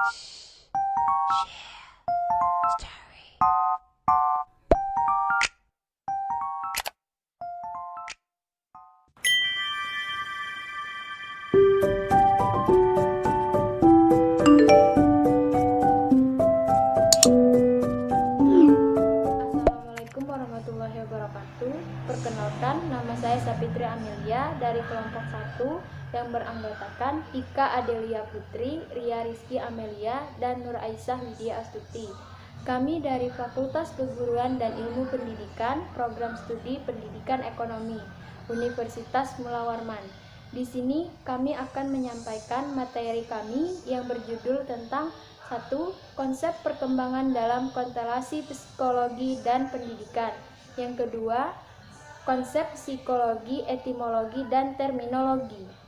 Assalamualaikum warahmatullahi wabarakatuh. Perkenalkan, nama saya Sapitri Amelia dari kelompok 1 yang beranggotakan Ika Adelia Putri, Ria Rizky Amelia, dan Nur Aisyah Widya Astuti. Kami dari Fakultas Keguruan dan Ilmu Pendidikan, Program Studi Pendidikan Ekonomi, Universitas Mula Warman. Di sini kami akan menyampaikan materi kami yang berjudul tentang 1. Konsep perkembangan dalam konstelasi psikologi dan pendidikan. Yang kedua, konsep psikologi, etimologi, dan terminologi.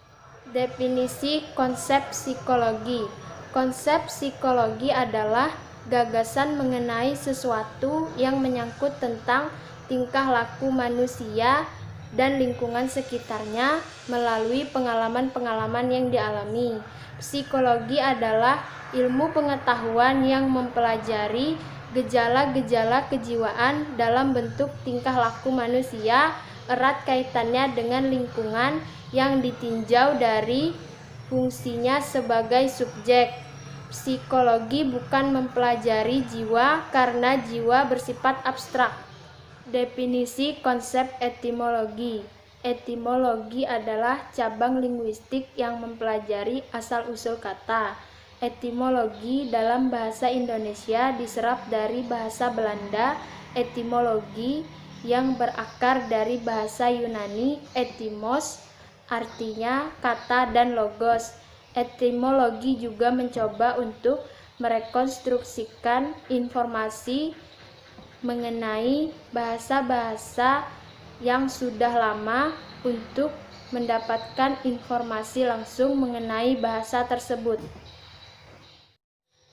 Definisi konsep psikologi. Konsep psikologi adalah gagasan mengenai sesuatu yang menyangkut tentang tingkah laku manusia dan lingkungan sekitarnya melalui pengalaman-pengalaman yang dialami. Psikologi adalah ilmu pengetahuan yang mempelajari gejala-gejala kejiwaan dalam bentuk tingkah laku manusia, erat kaitannya dengan lingkungan yang ditinjau dari fungsinya sebagai subjek. Psikologi bukan mempelajari jiwa karena jiwa bersifat abstrak. Definisi konsep etimologi. Etimologi adalah cabang linguistik yang mempelajari asal-usul kata. Etimologi dalam bahasa Indonesia diserap dari bahasa Belanda etimologi yang berakar dari bahasa Yunani etimos, artinya kata dan logos. Etimologi juga mencoba untuk merekonstruksikan informasi mengenai bahasa-bahasa yang sudah lama untuk mendapatkan informasi langsung mengenai bahasa tersebut.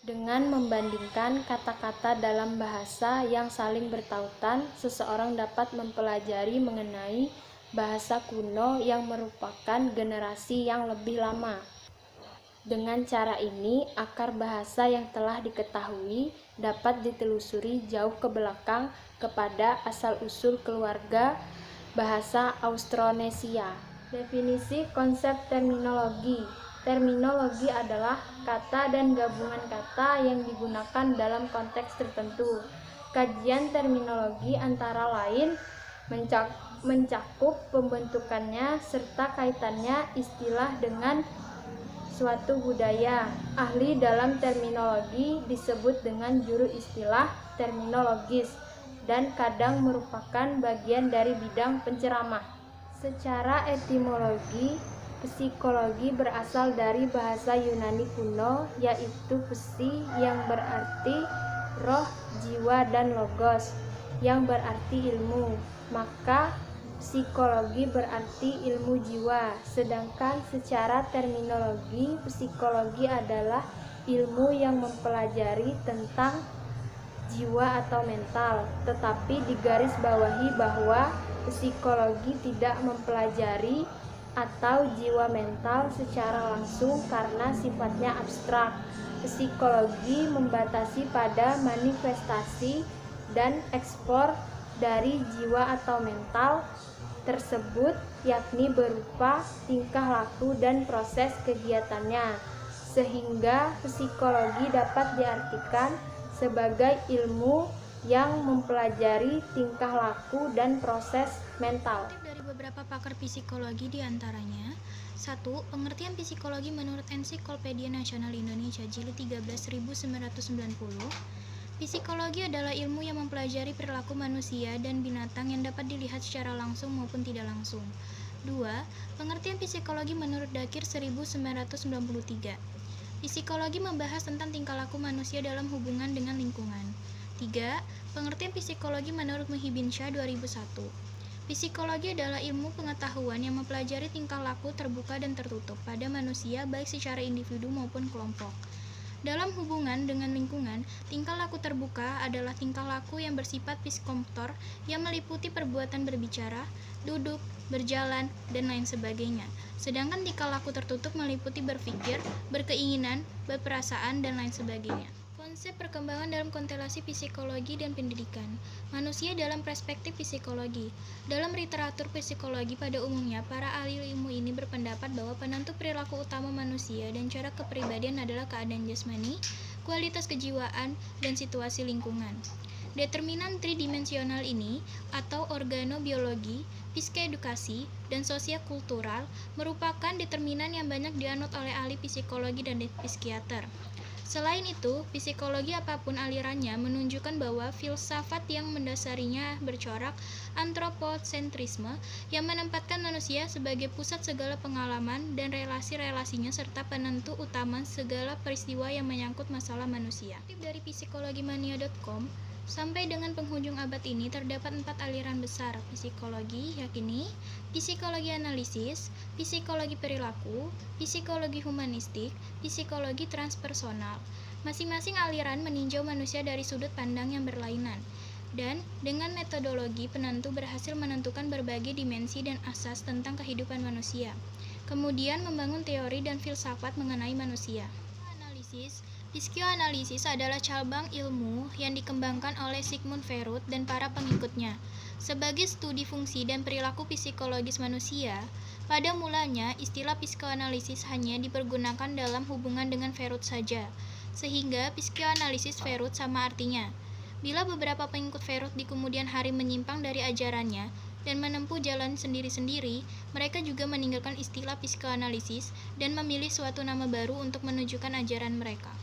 Dengan membandingkan kata-kata dalam bahasa yang saling bertautan, seseorang dapat mempelajari mengenai bahasa kuno yang merupakan generasi yang lebih lama. Dengan cara ini, akar bahasa yang telah diketahui dapat ditelusuri jauh ke belakang kepada asal-usul keluarga bahasa Austronesia. Definisi konsep terminologi. Terminologi adalah kata dan gabungan kata yang digunakan dalam konteks tertentu. Kajian terminologi antara lain mencakup pembentukannya serta kaitannya istilah dengan suatu budaya. Ahli dalam terminologi disebut dengan juru istilah terminologis dan kadang merupakan bagian dari bidang penceramah. Secara etimologi, psikologi berasal dari bahasa Yunani kuno yaitu psi yang berarti roh, jiwa, dan logos yang berarti ilmu. Maka psikologi berarti ilmu jiwa, sedangkan secara terminologi, psikologi adalah ilmu yang mempelajari tentang jiwa atau mental, tetapi digarisbawahi bahwa psikologi tidak mempelajari atau jiwa mental secara langsung karena sifatnya abstrak. Psikologi membatasi pada manifestasi dan ekspor dari jiwa atau mental tersebut, yakni berupa tingkah laku dan proses kegiatannya, sehingga psikologi dapat diartikan sebagai ilmu yang mempelajari tingkah laku dan proses mental. Dari beberapa pakar psikologi diantaranya 1. Pengertian psikologi menurut Ensiklopedia Nasional Indonesia Jilid 13 1990. Psikologi adalah ilmu yang mempelajari perilaku manusia dan binatang yang dapat dilihat secara langsung maupun tidak langsung. 2. Pengertian psikologi menurut Dakir 1993. Psikologi membahas tentang tingkah laku manusia dalam hubungan dengan lingkungan. 3. Pengertian psikologi menurut Muhyiddin Syah 2001. Psikologi adalah ilmu pengetahuan yang mempelajari tingkah laku terbuka dan tertutup pada manusia baik secara individu maupun kelompok. Dalam hubungan dengan lingkungan, tingkah laku terbuka adalah tingkah laku yang bersifat psikomotor yang meliputi perbuatan berbicara, duduk, berjalan, dan lain sebagainya. Sedangkan tingkah laku tertutup meliputi berpikir, berkeinginan, berperasaan, dan lain sebagainya. Konsep perkembangan dalam konstelasi psikologi dan pendidikan. Manusia dalam perspektif psikologi. Dalam literatur psikologi pada umumnya, para ahli ilmu ini berpendapat bahwa penentu perilaku utama manusia dan cara kepribadian adalah keadaan jasmani, kualitas kejiwaan, dan situasi lingkungan. Determinan tridimensional ini, atau organobiologi, psikeedukasi, dan sosiokultural, merupakan determinan yang banyak dianut oleh ahli psikologi dan psikiater. Selain itu, psikologi apapun alirannya menunjukkan bahwa filsafat yang mendasarinya bercorak antroposentrisme yang menempatkan manusia sebagai pusat segala pengalaman dan relasi-relasinya serta penentu utama segala peristiwa yang menyangkut masalah manusia. Dari psikologimania.com, sampai dengan penghujung abad ini terdapat 4 aliran besar psikologi, yakni psikologi analisis, psikologi perilaku, psikologi humanistik, psikologi transpersonal. Masing-masing aliran meninjau manusia dari sudut pandang yang berlainan, dan dengan metodologi penentu berhasil menentukan berbagai dimensi dan asas tentang kehidupan manusia. Kemudian membangun teori dan filsafat mengenai manusia. Psikoanalisis adalah cabang ilmu yang dikembangkan oleh Sigmund Freud dan para pengikutnya. Sebagai studi fungsi dan perilaku psikologis manusia, pada mulanya istilah psikoanalisis hanya dipergunakan dalam hubungan dengan Freud saja, sehingga psikoanalisis Freud sama artinya. Bila beberapa pengikut Freud di kemudian hari menyimpang dari ajarannya dan menempuh jalan sendiri-sendiri, mereka juga meninggalkan istilah psikoanalisis dan memilih suatu nama baru untuk menunjukkan ajaran mereka.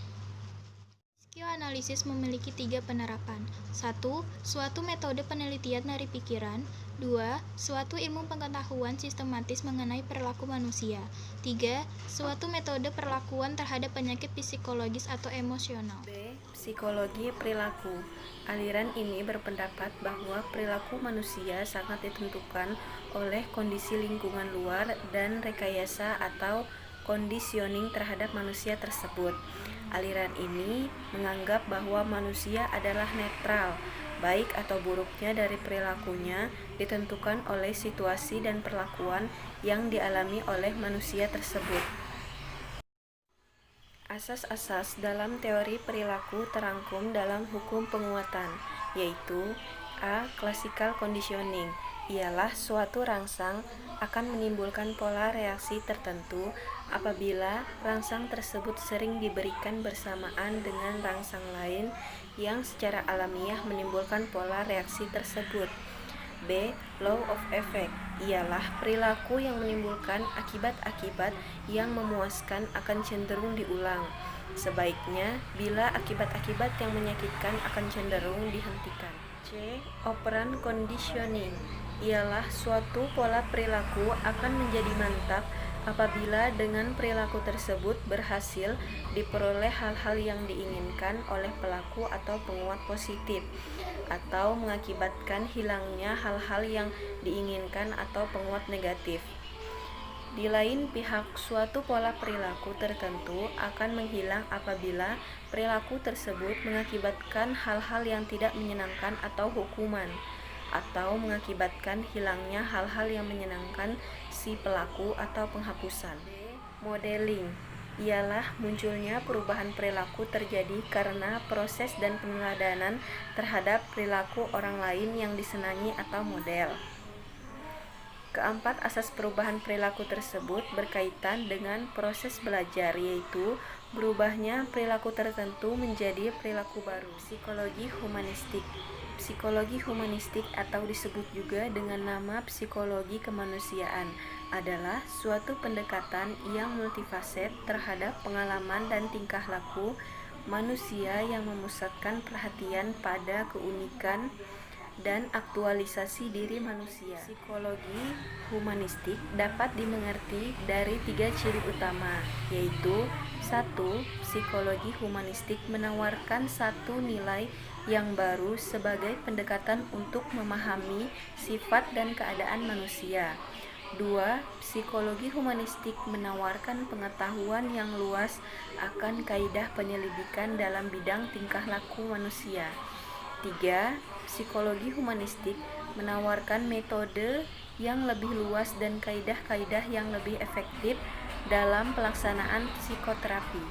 Psikoanalisis memiliki 3 penerapan. 1. Suatu metode penelitian dari pikiran. 2. Suatu ilmu pengetahuan sistematis mengenai perilaku manusia. 3. Suatu metode perlakuan terhadap penyakit psikologis atau emosional. B. Psikologi perilaku. Aliran ini berpendapat bahwa perilaku manusia sangat ditentukan oleh kondisi lingkungan luar dan rekayasa atau conditioning terhadap manusia tersebut. Aliran ini menganggap bahwa manusia adalah netral, baik atau buruknya dari perilakunya ditentukan oleh situasi dan perlakuan yang dialami oleh manusia tersebut. Asas-asas dalam teori perilaku terangkum dalam hukum penguatan, yaitu A. Classical conditioning, ialah suatu rangsang akan menimbulkan pola reaksi tertentu apabila rangsang tersebut sering diberikan bersamaan dengan rangsang lain yang secara alamiah menimbulkan pola reaksi tersebut. B. Law of effect, ialah perilaku yang menimbulkan akibat-akibat yang memuaskan akan cenderung diulang. Sebaiknya, bila akibat-akibat yang menyakitkan akan cenderung dihentikan. C. Operant conditioning, ialah suatu pola perilaku akan menjadi mantap apabila dengan perilaku tersebut berhasil diperoleh hal-hal yang diinginkan oleh pelaku atau penguat positif, atau mengakibatkan hilangnya hal-hal yang diinginkan atau penguat negatif. Di lain pihak, suatu pola perilaku tertentu akan menghilang apabila perilaku tersebut mengakibatkan hal-hal yang tidak menyenangkan atau hukuman, atau mengakibatkan hilangnya hal-hal yang menyenangkan si pelaku atau penghapusan. Modeling, ialah munculnya perubahan perilaku terjadi karena proses dan peneladanan terhadap perilaku orang lain yang disenangi atau model. Keempat asas perubahan perilaku tersebut berkaitan dengan proses belajar, yaitu berubahnya perilaku tertentu menjadi perilaku baru. Psikologi humanistik. Psikologi humanistik atau disebut juga dengan nama psikologi kemanusiaan adalah suatu pendekatan yang multifaset terhadap pengalaman dan tingkah laku manusia yang memusatkan perhatian pada keunikan dan aktualisasi diri manusia. Psikologi humanistik dapat dimengerti dari 3 ciri utama, yaitu 1. Psikologi humanistik menawarkan satu nilai yang baru sebagai pendekatan untuk memahami sifat dan keadaan manusia. 2. Psikologi humanistik menawarkan pengetahuan yang luas akan kaidah penyelidikan dalam bidang tingkah laku manusia. 3. Psikologi humanistik menawarkan metode yang lebih luas dan kaidah-kaidah yang lebih efektif dalam pelaksanaan psikoterapi.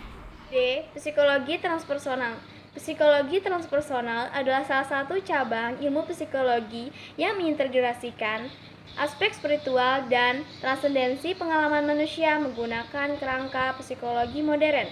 D. Psikologi transpersonal. Psikologi transpersonal adalah salah satu cabang ilmu psikologi yang mengintegrasikan aspek spiritual dan transendensi pengalaman manusia menggunakan kerangka psikologi modern.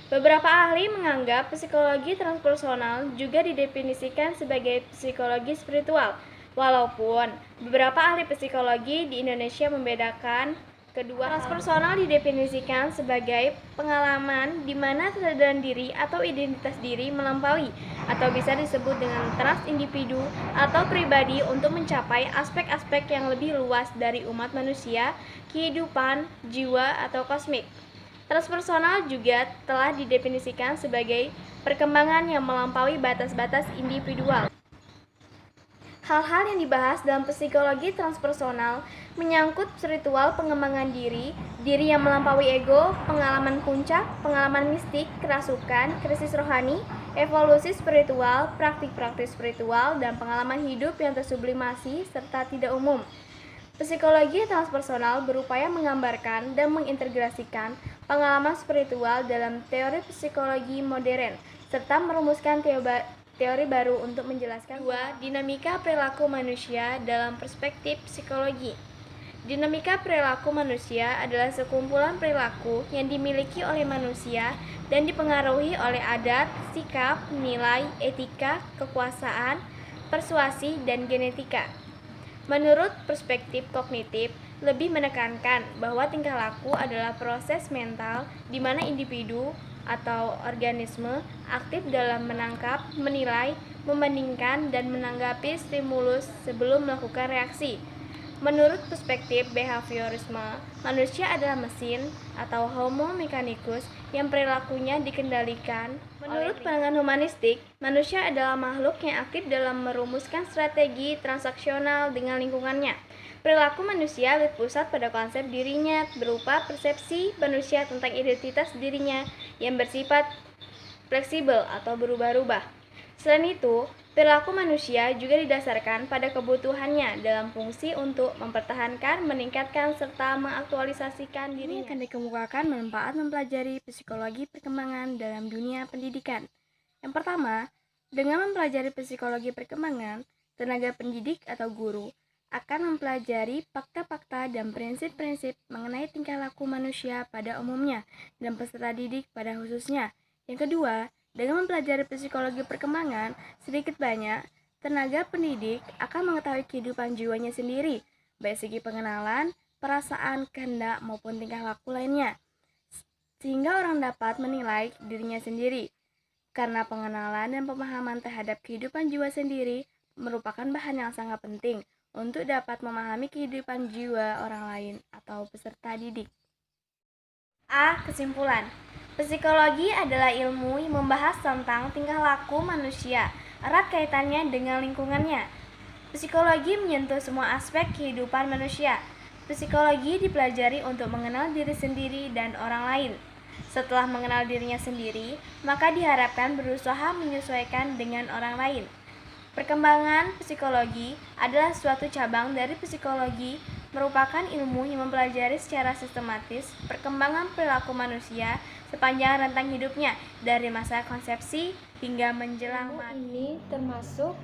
Beberapa ahli menganggap psikologi transpersonal juga didefinisikan sebagai psikologi spiritual, walaupun beberapa ahli psikologi di Indonesia membedakan kedua. Transpersonal didefinisikan sebagai pengalaman di mana kesadaran diri atau identitas diri melampaui atau bisa disebut dengan trans individu atau pribadi untuk mencapai aspek-aspek yang lebih luas dari umat manusia, kehidupan, jiwa, atau kosmik. Transpersonal juga telah didefinisikan sebagai perkembangan yang melampaui batas-batas individual. Hal-hal yang dibahas dalam psikologi transpersonal menyangkut spiritual, pengembangan diri yang melampaui ego, pengalaman puncak, pengalaman mistik, kerasukan, krisis rohani, evolusi spiritual, praktik-praktik spiritual, dan pengalaman hidup yang tersublimasi serta tidak umum. Psikologi transpersonal berupaya menggambarkan dan mengintegrasikan pengalaman spiritual dalam teori psikologi modern, serta merumuskan teori baru untuk menjelaskan. 2. Dinamika perilaku manusia dalam perspektif psikologi. Dinamika perilaku manusia adalah sekumpulan perilaku yang dimiliki oleh manusia dan dipengaruhi oleh adat, sikap, nilai, etika, kekuasaan, persuasi, dan genetika. Menurut perspektif kognitif, lebih menekankan bahwa tingkah laku adalah proses mental di mana individu atau organisme aktif dalam menangkap, menilai, membandingkan, dan menanggapi stimulus sebelum melakukan reaksi. Menurut perspektif behaviorisme, manusia adalah mesin atau homo mechanicus yang perilakunya dikendalikan. Menurut pandangan humanistik, manusia adalah makhluk yang aktif dalam merumuskan strategi transaksional dengan lingkungannya. Perilaku manusia berpusat pada konsep dirinya berupa persepsi manusia tentang identitas dirinya yang bersifat fleksibel atau berubah-ubah. Selain itu, perilaku manusia juga didasarkan pada kebutuhannya dalam fungsi untuk mempertahankan, meningkatkan, serta mengaktualisasikan dirinya. Ini akan dikemukakan manfaat mempelajari psikologi perkembangan dalam dunia pendidikan. Yang pertama, dengan mempelajari psikologi perkembangan, tenaga pendidik atau guru akan mempelajari fakta-fakta dan prinsip-prinsip mengenai tingkah laku manusia pada umumnya dan peserta didik pada khususnya. Yang kedua, dengan mempelajari psikologi perkembangan, sedikit banyak tenaga pendidik akan mengetahui kehidupan jiwanya sendiri, baik segi pengenalan, perasaan, kehendak, maupun tingkah laku lainnya, sehingga orang dapat menilai dirinya sendiri. Karena pengenalan dan pemahaman terhadap kehidupan jiwa sendiri merupakan bahan yang sangat penting untuk dapat memahami kehidupan jiwa orang lain atau peserta didik. A. Kesimpulan. Psikologi adalah ilmu yang membahas tentang tingkah laku manusia, erat kaitannya dengan lingkungannya. Psikologi menyentuh semua aspek kehidupan manusia. Psikologi dipelajari untuk mengenal diri sendiri dan orang lain. Setelah mengenal dirinya sendiri, maka diharapkan berusaha menyesuaikan dengan orang lain. Perkembangan psikologi adalah suatu cabang dari psikologi, merupakan ilmu yang mempelajari secara sistematis perkembangan perilaku manusia sepanjang rentang hidupnya, dari masa konsepsi hingga menjelang mati. Ini termasuk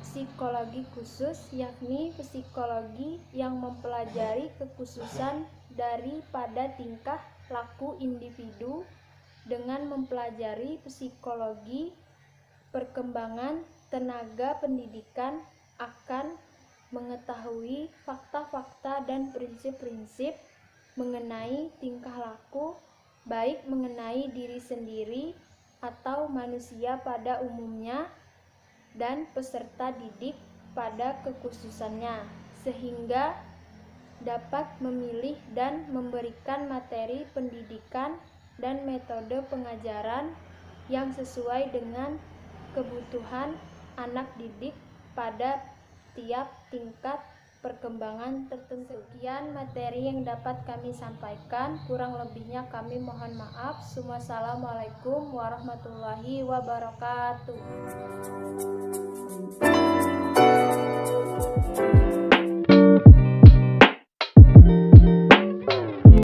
psikologi khusus, yakni psikologi yang mempelajari kekhususan daripada tingkah laku individu. Dengan mempelajari psikologi perkembangan, tenaga pendidikan akan mengetahui fakta-fakta dan prinsip-prinsip mengenai tingkah laku, baik mengenai diri sendiri atau manusia pada umumnya dan peserta didik pada kekhususannya, sehingga dapat memilih dan memberikan materi pendidikan dan metode pengajaran yang sesuai dengan kebutuhan anak didik pada tiap tingkat perkembangan tertentu. Sekian materi yang dapat kami sampaikan, kurang lebihnya kami mohon maaf. Wassalamualaikum warahmatullahi wabarakatuh.